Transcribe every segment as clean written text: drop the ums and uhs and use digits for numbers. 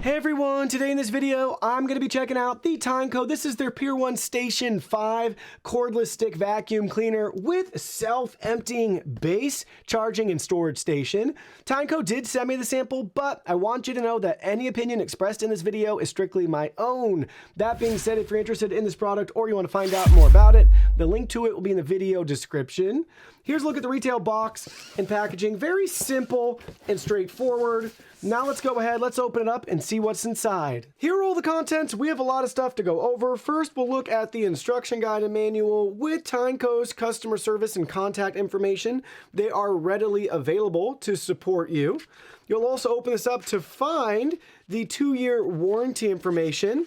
Hey everyone, today in this video, I'm going to be checking out the Tineco. This is their Pure ONE Station 5 cordless stick vacuum cleaner with self-emptying base, charging, and storage station. Tineco did send me the sample, but I want you to know that any opinion expressed in this video is strictly my own. That being said, if you're interested in this product or you want to find out more about it, the link to it will be in the video description. Here's a look at the retail box and packaging. Very simple and straightforward. Now let's go ahead, let's open it up and see what's inside. Here are all the contents. We have a lot of stuff to go over. First, we'll look at the instruction guide and manual with Tineco's customer service and contact information. They are readily available to support you. You'll also open this up to find the 2-year warranty information,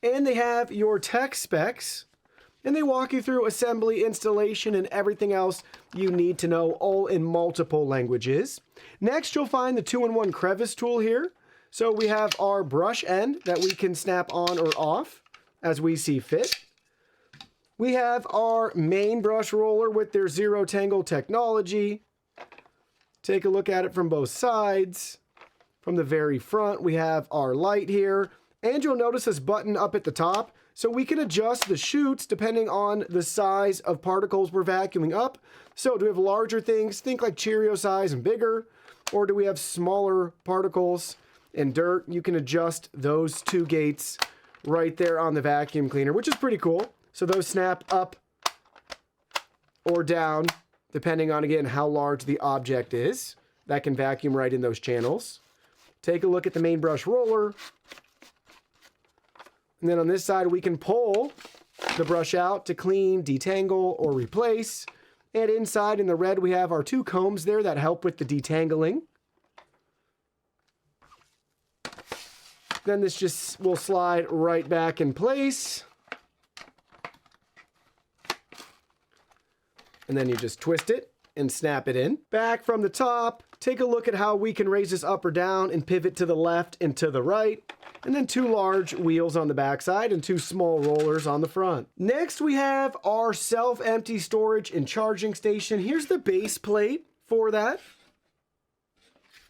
and they have your tech specs. And they walk you through assembly, installation, and everything else you need to know, all in multiple languages. Next, you'll find the 2-in-1 crevice tool here. So we have our brush end that we can snap on or off as we see fit. We have our main brush roller with their ZeroTangle technology. Take a look at it from both sides. From the very front, we have our light here. And you'll notice this button up at the top. So we can adjust the chutes depending on the size of particles we're vacuuming up. So do we have larger things, think like Cheerio size and bigger, or do we have smaller particles and dirt? You can adjust those two gates right there on the vacuum cleaner, which is pretty cool. So those snap up or down depending on, again, how large the object is. That can vacuum right in those channels. Take a look at the main brush roller. And then on this side, we can pull the brush out to clean, detangle, or replace. And inside in the red, we have our 2 combs there that help with the detangling. Then this just will slide right back in place. And then you just twist it and snap it in. Back from the top, take a look at how we can raise this up or down and pivot to the left and to the right. And then 2 large wheels on the backside and 2 small rollers on the front. Next, we have our self-empty storage and charging station. Here's the base plate for that.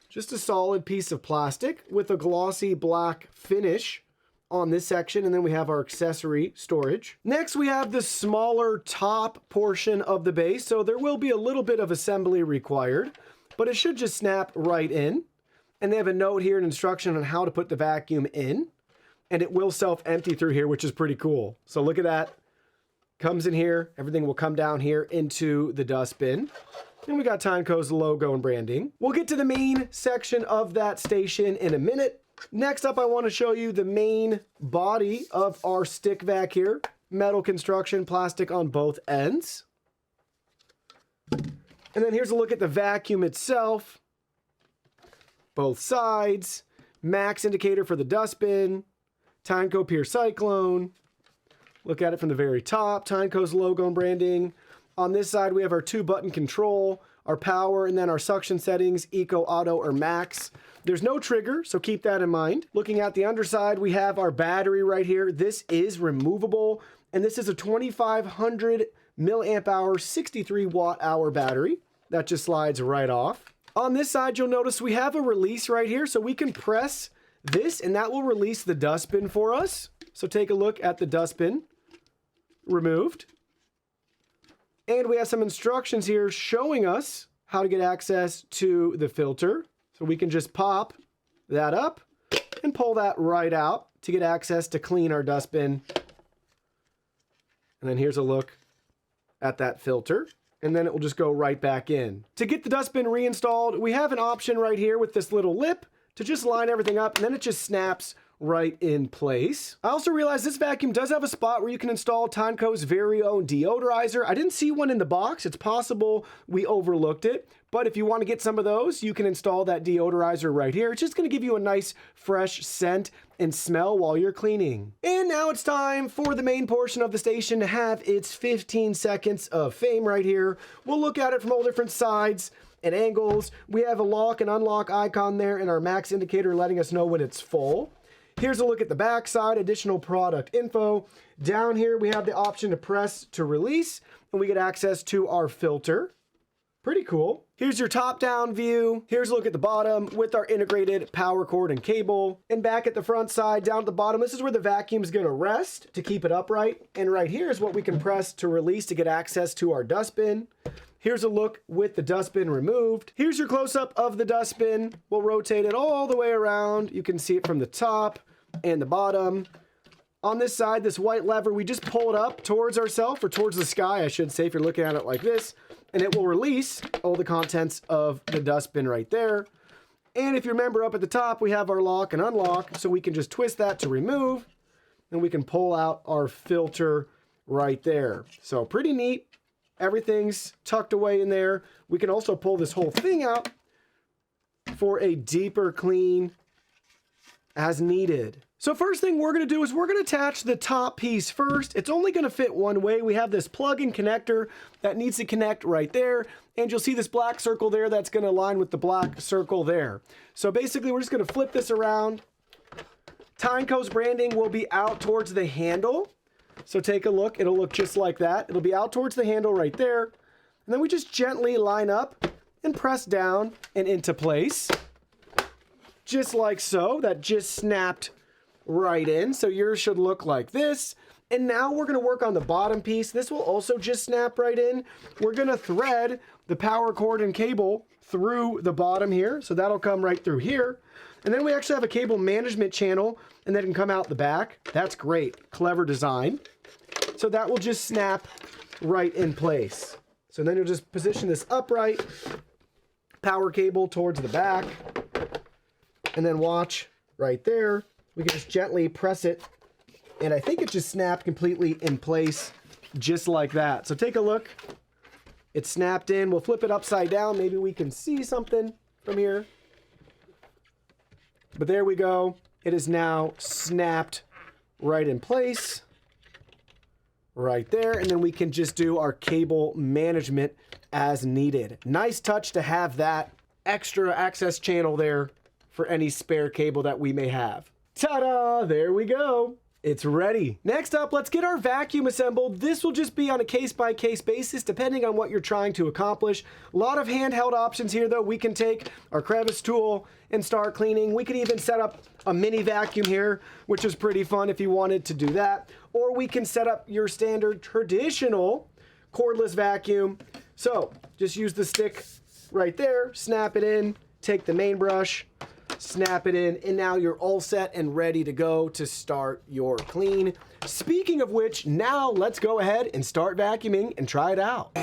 Just a solid piece of plastic with a glossy black finish on this section. And then we have our accessory storage. Next, we have the smaller top portion of the base. So there will be a little bit of assembly required, but it should just snap right in. And they have a note here, an instruction on how to put the vacuum in. And it will self-empty through here, which is pretty cool. So look at that. Comes in here. Everything will come down here into the dustbin. And we got Tineco's logo and branding. We'll get to the main section of that station in a minute. Next up, I want to show you the main body of our stick vac here. Metal construction, plastic on both ends. And then here's a look at the vacuum itself. Both sides, max indicator for the dustbin, Tineco Pure Cyclone. Look at it from the very top, Tineco's logo and branding. On this side, we have our 2-button control, our power, and then our suction settings, Eco, Auto, or Max. There's no trigger, so keep that in mind. Looking at the underside, we have our battery right here. This is removable, and this is a 2500 milliamp hour, 63 watt hour battery. That just slides right off. On this side, you'll notice we have a release right here, so we can press this and that will release the dustbin for us. So take a look at the dustbin removed. And we have some instructions here showing us how to get access to the filter. So we can just pop that up and pull that right out to get access to clean our dustbin. And then here's a look at that filter. And then it will just go right back in. To get the dustbin reinstalled, we have an option right here with this little lip to just line everything up, and then it just snaps right in place. I also realized this vacuum does have a spot where you can install Tineco's very own deodorizer. I didn't see one in the box. It's possible we overlooked it, but if you want to get some of those, you can install that deodorizer right here. It's just going to give you a nice fresh scent and smell while you're cleaning. And now it's time for the main portion of the station to have its 15 seconds of fame right here. We'll look at it from all different sides and angles. We have a lock and unlock icon there and our max indicator letting us know when it's full. Here's a look at the back side, additional product info. Down here, we have the option to press to release, and we get access to our filter. Pretty cool. Here's your top-down view. Here's a look at the bottom with our integrated power cord and cable. And back at the front side, down at the bottom, this is where the vacuum's gonna rest to keep it upright. And right here is what we can press to release to get access to our dustbin. Here's a look with the dustbin removed. Here's your close-up of the dustbin. We'll rotate it all the way around. You can see it from the top and the bottom. On this side, this white lever, we just pull it up towards ourselves, or towards the sky, I should say, if you're looking at it like this, and it will release all the contents of the dustbin right there. And if you remember, up at the top, we have our lock and unlock, so we can just twist that to remove, and we can pull out our filter right there. So pretty neat. Everything's tucked away in there. We can also pull this whole thing out for a deeper clean as needed. So first thing we're going to do is we're going to attach the top piece first. It's only going to fit one way. We have this plug-in connector that needs to connect right there. And you'll see this black circle there that's going to align with the black circle there. So basically we're just going to flip this around. Tineco's branding will be out towards the handle. So take a look. It'll look just like that. It'll be out towards the handle right there. And then we just gently line up and press down and into place. Just like so. That just snapped right in. So yours should look like this. And now we're going to work on the bottom piece. This will also just snap right in. We're going to thread the power cord and cable through the bottom here. So that'll come right through here. And then we actually have a cable management channel, and that can come out the back. That's great. Clever design. So that will just snap right in place. So then you'll just position this upright, power cable towards the back, and then watch right there. We can just gently press it, and I think it just snapped completely in place just like that. So take a look. It snapped in. We'll flip it upside down. Maybe we can see something from here. But there we go. It is now snapped right in place. Right there. And then we can just do our cable management as needed. Nice touch to have that extra access channel there for any spare cable that we may have. Ta-da! There we go. It's ready. Next up, let's get our vacuum assembled. This will just be on a case-by-case basis, depending on what you're trying to accomplish. A lot of handheld options here, though. We can take our crevice tool and start cleaning. We could even set up a mini vacuum here, which is pretty fun if you wanted to do that. Or we can set up your standard traditional cordless vacuum. So just use the stick right there, snap it in, take the main brush, snap it in, and now you're all set and ready to go to start your clean. Speaking of which, now let's go ahead and start vacuuming and try it out.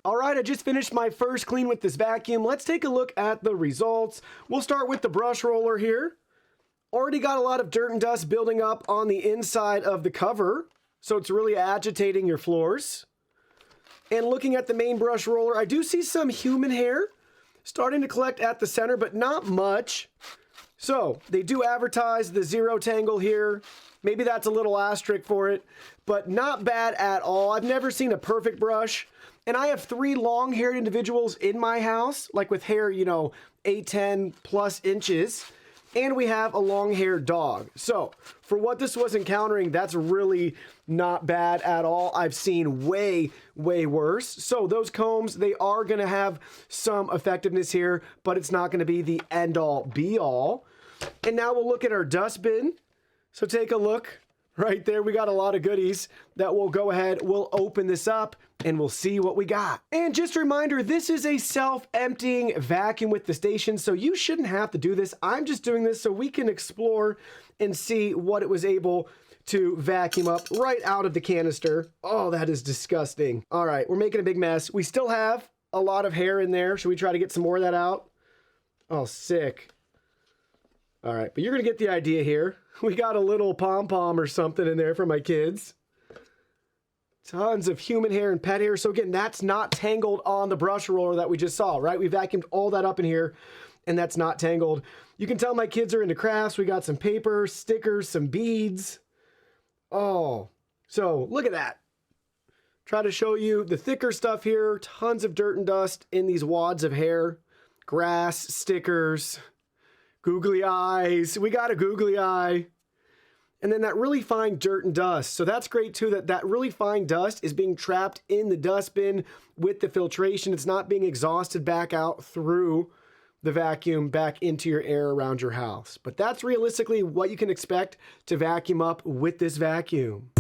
Alright, I just finished my first clean with this vacuum. Let's take a look at the results. We'll start with the brush roller here. Already got a lot of dirt and dust building up on the inside of the cover, so it's really agitating your floors. And looking at the main brush roller, I do see some human hair starting to collect at the center, but not much. So they do advertise the ZeroTangle here. Maybe that's a little asterisk for it, but not bad at all. I've never seen a perfect brush. And I have 3 long-haired individuals in my house, like with hair, you know, 8, 10 plus inches. And we have a long-haired dog. So for what this was encountering, that's really not bad at all. I've seen way, way worse. So those combs, they are going to have some effectiveness here, but it's not going to be the end-all, be-all. And now we'll look at our dustbin. So take a look. Right there, we got a lot of goodies that we'll go ahead, we'll open this up, and we'll see what we got. And just a reminder, this is a self-emptying vacuum with the station, so you shouldn't have to do this. I'm just doing this so we can explore and see what it was able to vacuum up right out of the canister. Oh, that is disgusting. All right, we're making a big mess. We still have a lot of hair in there. Should we try to get some more of that out? Oh, sick. All right, but you're gonna get the idea here. We got a little pom-pom or something in there for my kids. Tons of human hair and pet hair. So again, that's not tangled on the brush roller that we just saw, right? We vacuumed all that up in here and that's not tangled. You can tell my kids are into crafts. We got some paper, stickers, some beads. Oh, so look at that. Try to show you the thicker stuff here. Tons of dirt and dust in these wads of hair. Grass, stickers. Googly eyes. We got a googly eye. And then that really fine dirt and dust. So that's great too, that really fine dust is being trapped in the dustbin with the filtration. It's not being exhausted back out through the vacuum back into your air around your house. But that's realistically what you can expect to vacuum up with this vacuum.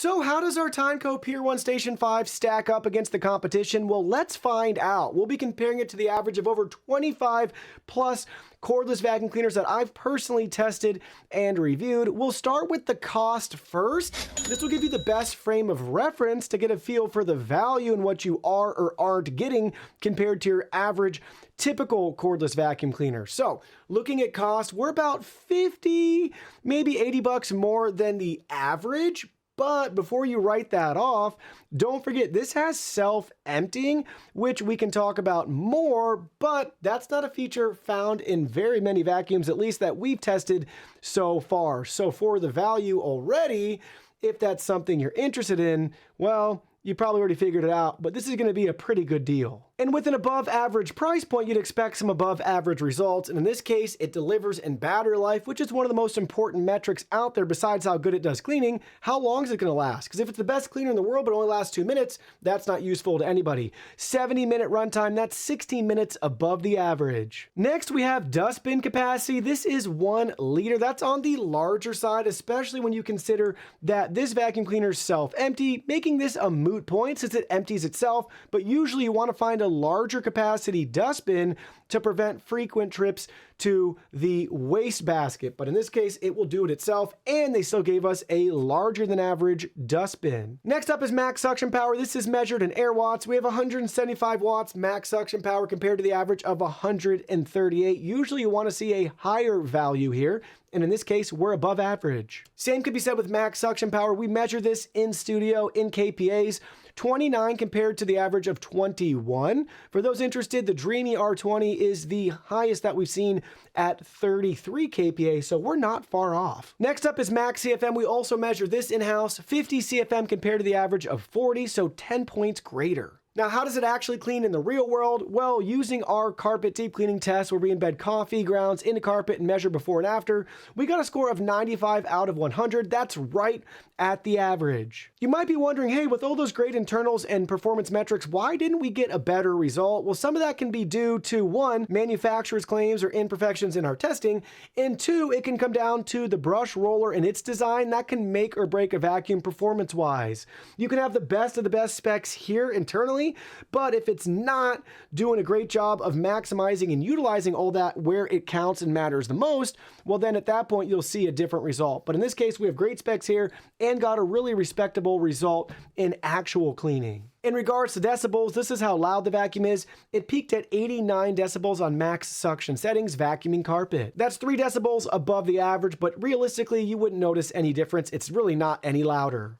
So how does our Tineco Pure ONE Station 5 stack up against the competition? Well, let's find out. We'll be comparing it to the average of over 25 plus cordless vacuum cleaners that I've personally tested and reviewed. We'll start with the cost first. This will give you the best frame of reference to get a feel for the value and what you are or aren't getting compared to your average typical cordless vacuum cleaner. So looking at cost, we're about 50, maybe 80 bucks more than the average. But before you write that off, don't forget this has self-emptying, which we can talk about more, but that's not a feature found in very many vacuums, at least that we've tested so far. So for the value already, if that's something you're interested in, well, you probably already figured it out, but this is going to be a pretty good deal. And with an above average price point, you'd expect some above average results. And in this case, it delivers in battery life, which is one of the most important metrics out there besides how good it does cleaning. How long is it going to last? Because if it's the best cleaner in the world, but only lasts 2 minutes, that's not useful to anybody. 70-minute runtime, that's 16 minutes above the average. Next, we have dustbin capacity. This is 1 liter. That's on the larger side, especially when you consider that this vacuum cleaner is self-empty, making this a moot point since it empties itself, but usually you want to find a larger capacity dustbin to prevent frequent trips to the waste basket. But in this case, it will do it itself, and they still gave us a larger than average dustbin. Next up is max suction power. This is measured in air watts. We have 175 watts max suction power compared to the average of 138. Usually you want to see a higher value here, and in this case, we're above average. Same could be said with max suction power. We measure this in studio in kPAs. 29 compared to the average of 21. For those interested, the Dreamy R20 is the highest that we've seen at 33 kPa, so we're not far off. Next up is max CFM. We also measure this in-house, 50 CFM compared to the average of 40, so 10 points greater. Now, how does it actually clean in the real world? Well, using our carpet deep cleaning test where we embed coffee grounds into carpet and measure before and after, we got a score of 95 out of 100. That's right at the average. You might be wondering, hey, with all those great internals and performance metrics, why didn't we get a better result? Well, some of that can be due to, one, manufacturer's claims or imperfections in our testing, and two, it can come down to the brush roller and its design that can make or break a vacuum performance-wise. You can have the best of the best specs here internally, but if it's not doing a great job of maximizing and utilizing all that where it counts and matters the most, well then at that point you'll see a different result. But in this case, we have great specs here and got a really respectable result in actual cleaning. In regards to decibels, this is how loud the vacuum is. It peaked at 89 decibels on max suction settings, vacuuming carpet. That's 3 decibels above the average, but realistically, you wouldn't notice any difference. It's really not any louder.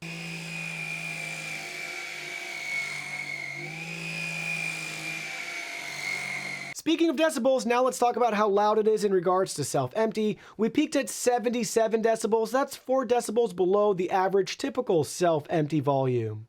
Speaking of decibels, now let's talk about how loud it is in regards to self-empty. We peaked at 77 decibels. That's 4 decibels below the average typical self-empty volume.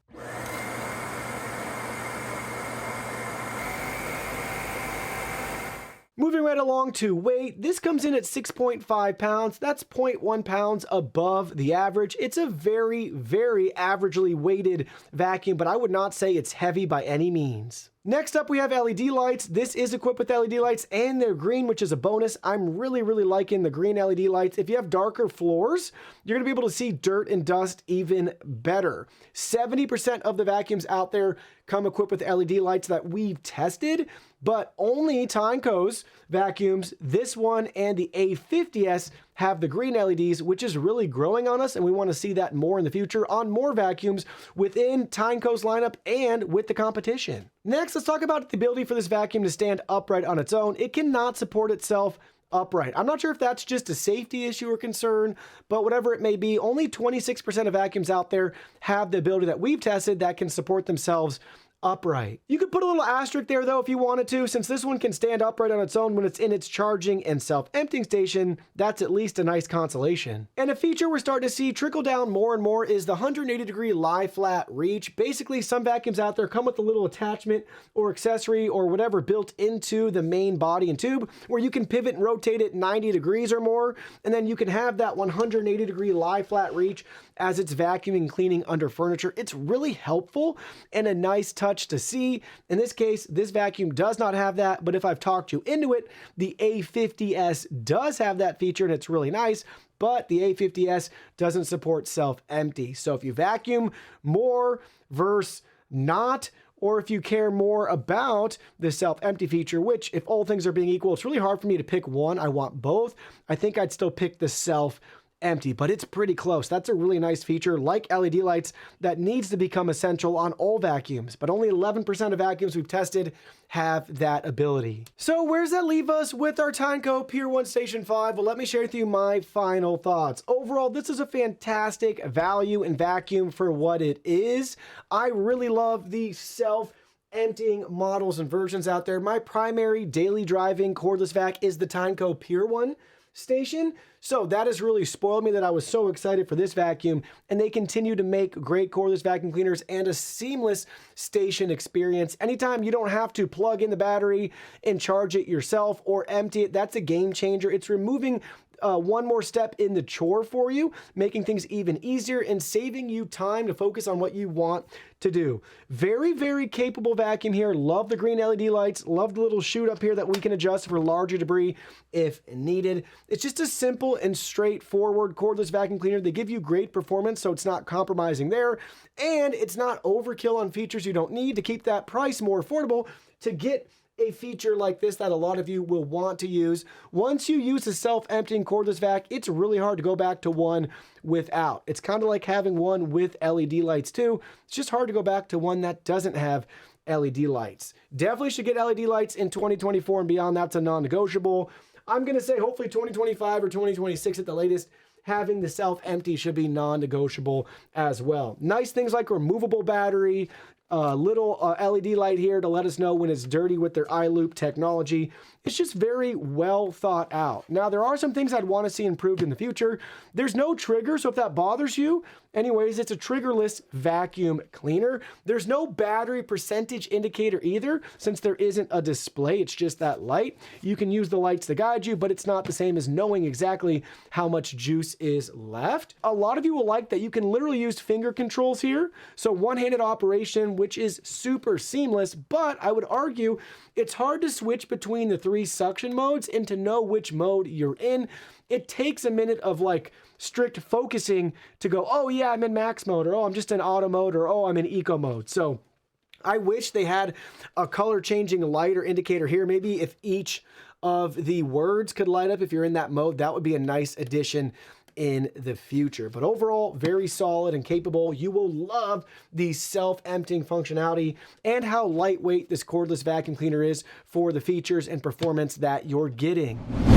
Moving right along to weight, this comes in at 6.5 pounds. That's 0.1 pounds above the average. It's a very, very averagely weighted vacuum, but I would not say it's heavy by any means. Next up, we have LED lights. This is equipped with LED lights and they're green, which is a bonus. I'm really liking the green LED lights. If you have darker floors, you're gonna be able to see dirt and dust even better. 70% of the vacuums out there come equipped with LED lights that we've tested, but only Tineco's vacuums, this one and the A50S, have the green LEDs, which is really growing on us, and we want to see that more in the future on more vacuums within Tineco's lineup and with the competition. Next, let's talk about the ability for this vacuum to stand upright on its own. It cannot support itself upright. I'm not sure if that's just a safety issue or concern, but whatever it may be, only 26% of vacuums out there have the ability that we've tested that can support themselves upright. You could put a little asterisk there though if you wanted to, since this one can stand upright on its own when it's in its charging and self-emptying station. That's at least a nice consolation. And a feature we're starting to see trickle down more and more is the 180-degree lie flat reach. Basically, some vacuums out there come with a little attachment or accessory or whatever built into the main body and tube where you can pivot and rotate it 90 degrees or more, and then you can have that 180-degree lie flat reach as it's vacuuming and cleaning under furniture. It's really helpful and a nice touch to see. In this case, this vacuum does not have that, but if I've talked you into it, the A50S does have that feature and it's really nice, but the A50S doesn't support self-empty. So if you vacuum more versus not, or if you care more about the self-empty feature, which if all things are being equal, it's really hard for me to pick one. I want both. I think I'd still pick the self-empty, but it's pretty close. That's a really nice feature like LED lights that needs to become essential on all vacuums, but only 11% of vacuums we've tested have that ability. So where does that leave us with our Tineco Pure ONE Station 5? Well, let me share with you my final thoughts. Overall, this is a fantastic value and vacuum for what it is. I really love the self-emptying models and versions out there. My primary daily driving cordless vac is the Tineco Pure ONE Station. So that has really spoiled me that I was so excited for this vacuum, and they continue to make great cordless vacuum cleaners and a seamless station experience. Anytime you don't have to plug in the battery and charge it yourself or empty it, that's a game changer. It's removing one more step in the chore for you, making things even easier and saving you time to focus on what you want to do. Very, very capable vacuum here. Love the green LED lights. Love the little chute up here that we can adjust for larger debris if needed. It's just a simple and straightforward cordless vacuum cleaner. They give you great performance, so it's not compromising there, and it's not overkill on features you don't need to keep that price more affordable to get a feature like this that a lot of you will want to use. Once you use a self-emptying cordless vac, it's really hard to go back to one without. It's kind of like having one with LED lights too. It's just hard to go back to one that doesn't have LED lights. Definitely should get LED lights in 2024 and beyond. That's a non-negotiable. I'm going to say hopefully 2025 or 2026 at the latest. having the self-empty should be non-negotiable as well. Nice things like removable battery, little LED light here to let us know when it's dirty with their iLoop technology. It's just very well thought out. Now, there are some things I'd want to see improved in the future. There's no trigger, so if that bothers you, anyways, it's a triggerless vacuum cleaner. There's no battery percentage indicator either, since there isn't a display, it's just that light. You can use the lights to guide you, but it's not the same as knowing exactly how much juice is left. A lot of you will like that you can literally use finger controls here. So one-handed operation, which is super seamless, but I would argue it's hard to switch between the 3 suction modes and to know which mode you're in. It takes a minute of like strict focusing to go, oh yeah, I'm in max mode, or oh, I'm just in auto mode, or oh, I'm in eco mode. So I wish they had a color changing light or indicator here. Maybe if each of the words could light up if you're in that mode, that would be a nice addition in the future. But overall, very solid and capable. You will love the self-emptying functionality and how lightweight this cordless vacuum cleaner is for the features and performance that you're getting.